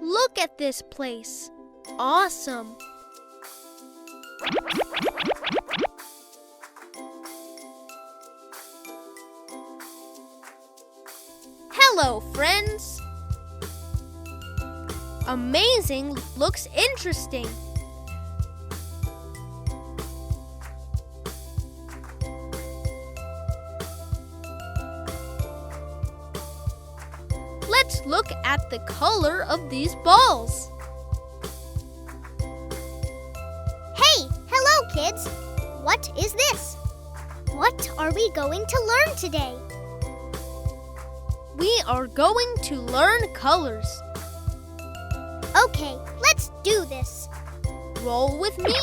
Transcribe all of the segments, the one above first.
Look at this place. Awesome. Hello, friends. Amazing looks interesting. Let's look at the color of these balls. Hey, hello kids! What is this? What are we going to learn today? We are going to learn colors. Okay, let's do this. Roll with me.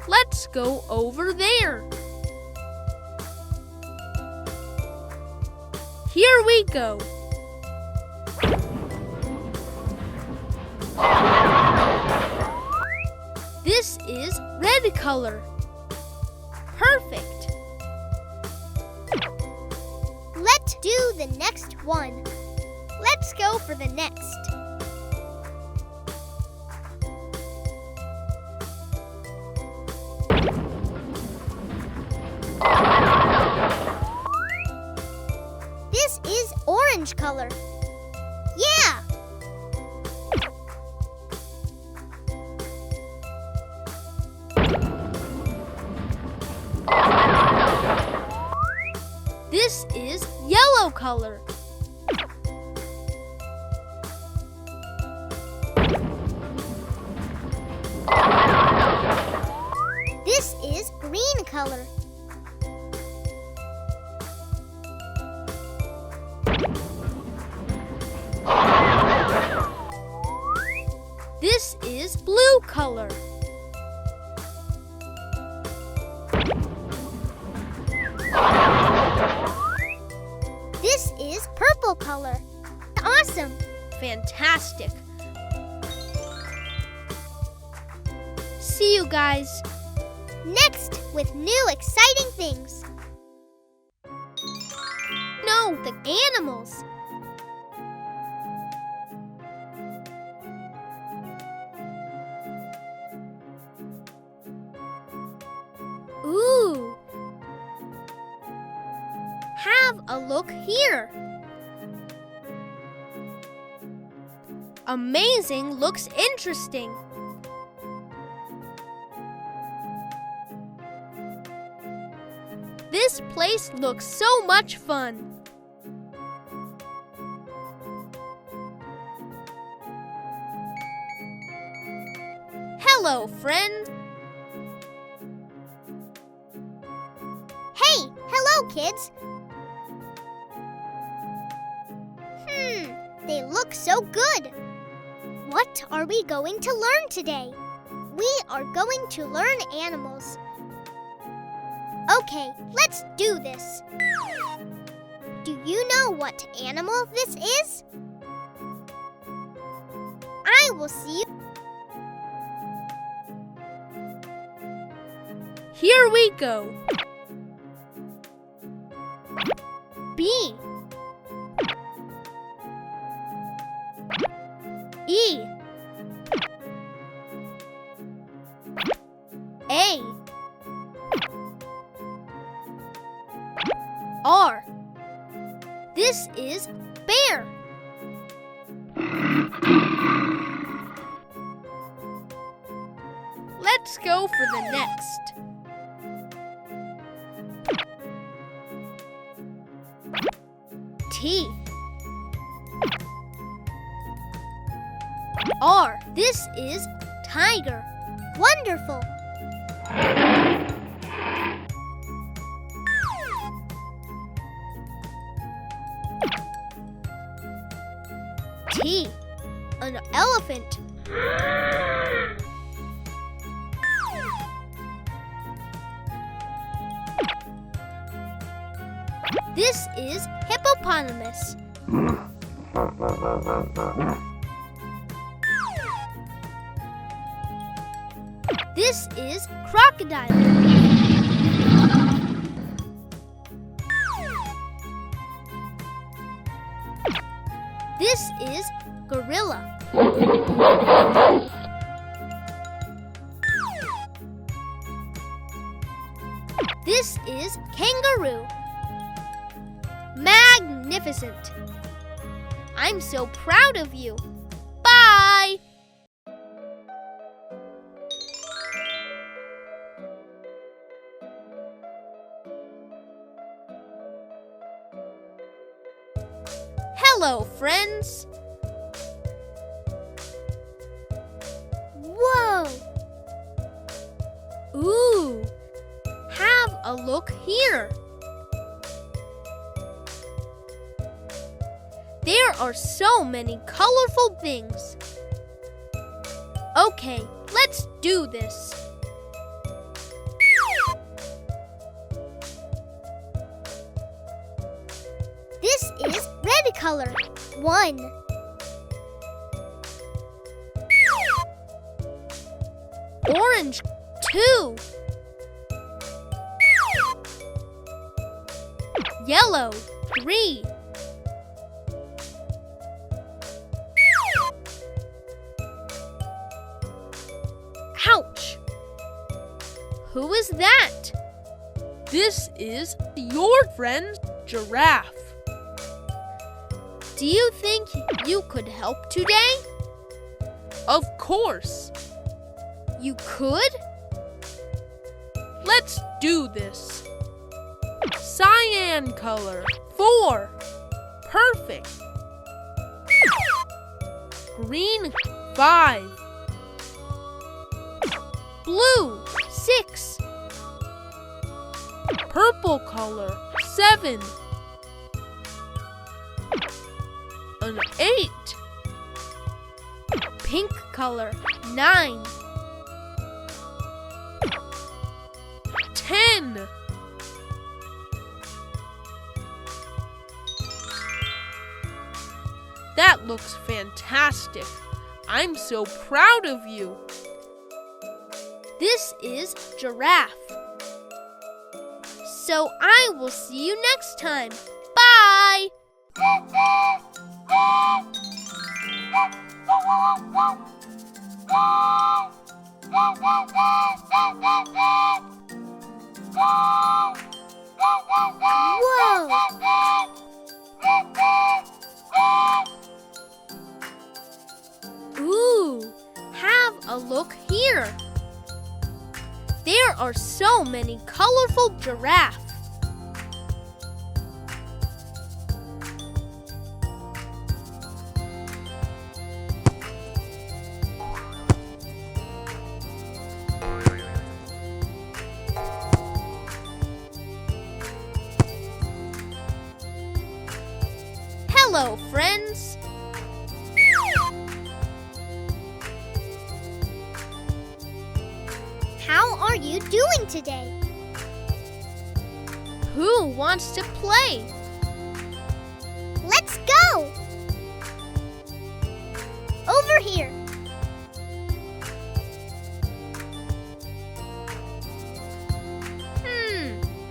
Let's go over there. Here we go. This is red color. Perfect. Let's do the next one. Let's go for the next. This is orange color. Yeah! This is yellow color. This is green color. This is blue color. This is purple color. Awesome! Fantastic. See you guys Next with new exciting things. No, the animals. Ooh. Have a look here. Amazing looks interesting. This place looks so much fun. Hello, friend. Hey, hello kids. They look so good. What are we going to learn today? We are going to learn animals. Okay, let's do this. Do you know what animal this is? I will see you. Here we go. B. E. A. R. This is bear. Let's go for the next. T. R. This is tiger. Wonderful. T. An elephant. This is hippopotamus. This is crocodile. This is gorilla. This is kangaroo. Magnificent! I'm so proud of you. Bye! Hello, friends. Whoa! Ooh! Have a look here. There are so many colorful things. Okay, let's do this. This is red color. 1. Orange, 2. Yellow, 3. Ouch! Who is that? This is your friend, Giraffe. Do you think you could help today? Of course. You could? Let's do this. Cyan color, 4. Perfect. Green, 5. Blue, 6. Purple color, 7. An 8. Pink color, 9. 10. That looks fantastic. I'm so proud of you. This is Giraffe. So I will see you next time. Bye! Whoa! Ooh, have a look here. There are so many colorful giraffes. Hello, friends. How are you doing today? Who wants to play? Let's go! Over here.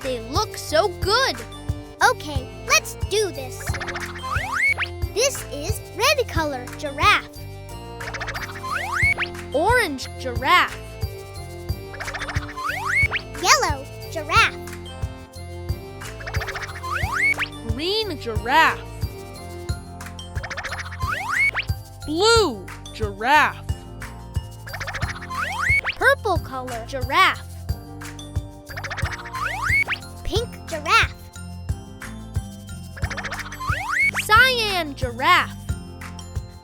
They look so good. Okay, let's do this. This is red color giraffe. Orange giraffe. Yellow giraffe. Green giraffe. Blue giraffe. Purple color giraffe. Pink giraffe. Cyan giraffe.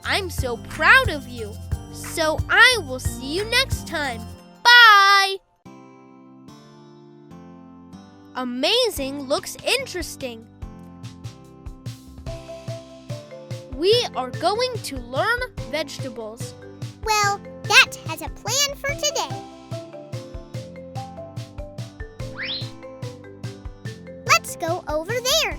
I'm so proud of you. So I will see you next time. Bye! Amazing looks interesting. We are going to learn vegetables. Well, that has a plan for today. Let's go over there.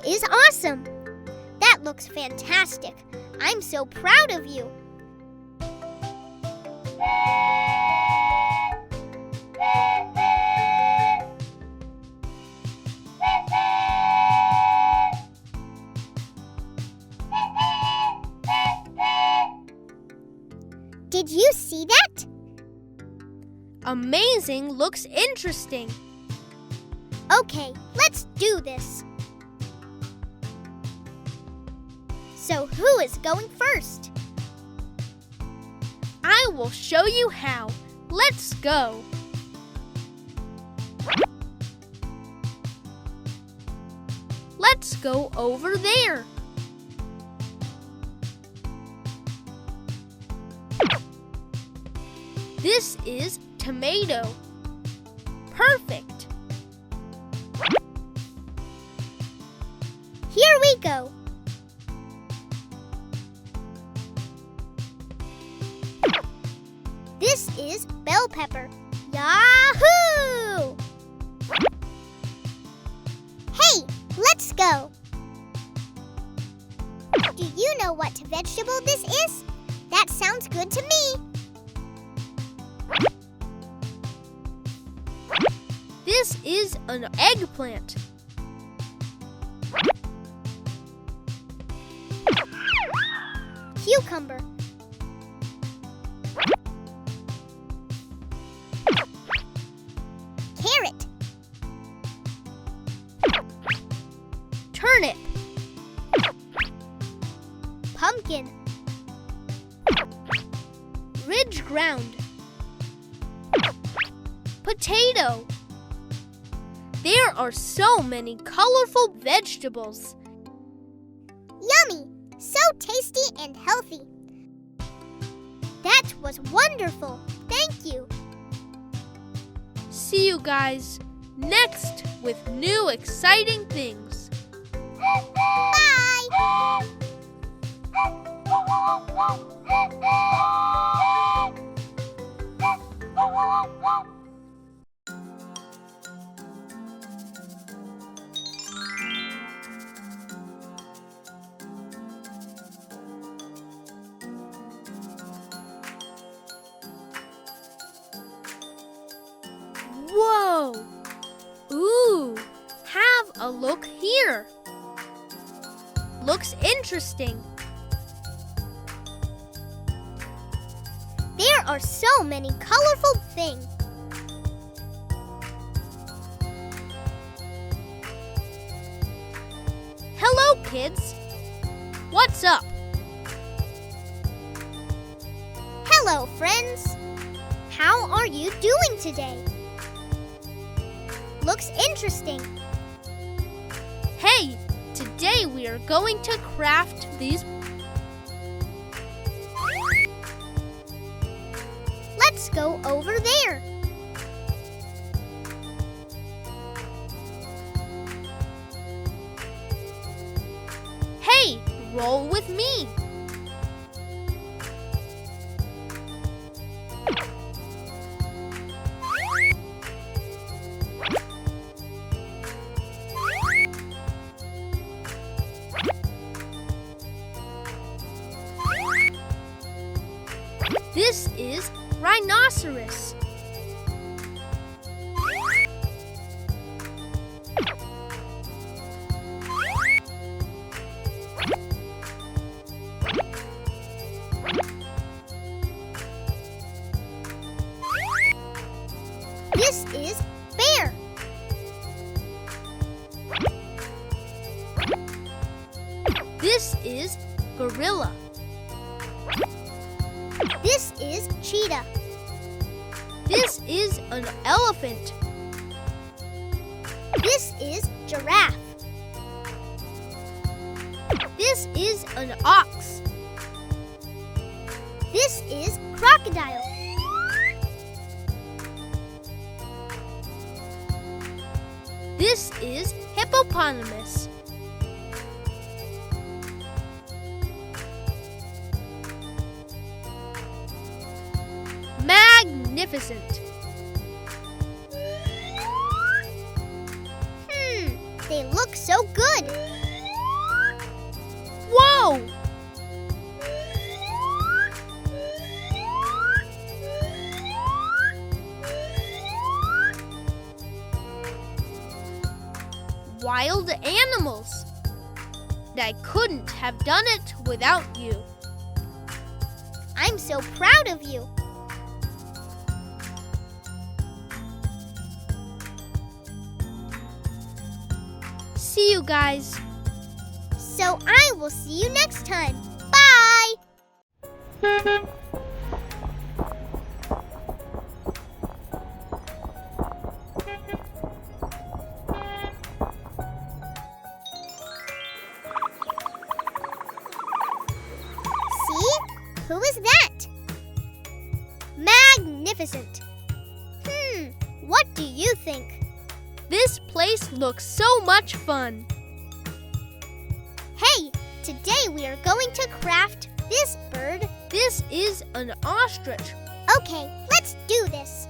is awesome! That looks fantastic. I'm so proud of you. Did you see that? Amazing looks interesting. Okay, let's do this. So who is going first? I will show you how. Let's go. Let's go over there. This is tomato. Perfect. Here we go. This is bell pepper. Yahoo! Hey, let's go. Do you know what vegetable this is? That sounds good to me. This is an eggplant. Cucumber. Carrot. Turnip. Pumpkin. Ridge ground. Potato. There are so many colorful vegetables. Yummy! So tasty and healthy. That was wonderful. Thank you. See you guys next with new exciting things. Bye! Whoa! Ooh! Have a look here. Looks interesting. There are so many colorful things. Hello, kids. What's up? Hello, friends. How are you doing today? Looks interesting. Hey, today we are going to craft these. Let's go over there. Hey, roll with me. This is rhinoceros. This is bear. This is gorilla. This is cheetah. This is an elephant. This is giraffe. This is an ox. This is crocodile. This is hippopotamus. Magnificent. They look so good. go! Wild animals. I couldn't have done it without you. I'm so proud of you. See you guys. So I will see you next time. Bye! See? Who is that? Magnificent. What do you think? This place looks so much fun. Hey, today we are going to craft this bird. This is an ostrich. Okay, let's do this.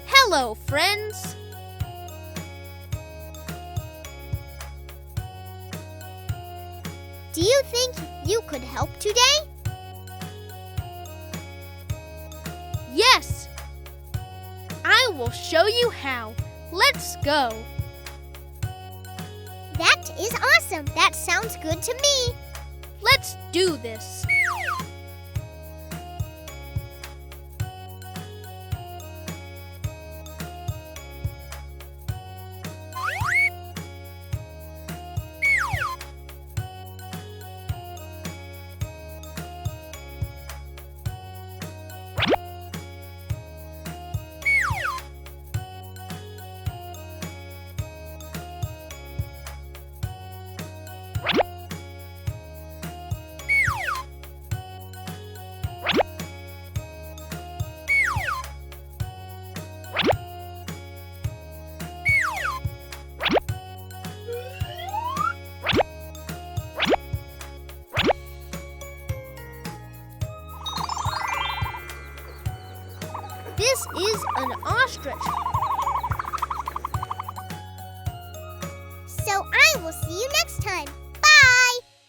Hello, friends. Do you think you could help today? Yes. I will show you how. Let's go. That is awesome. That sounds good to me. Let's do this. This is an ostrich. So I will see you next time.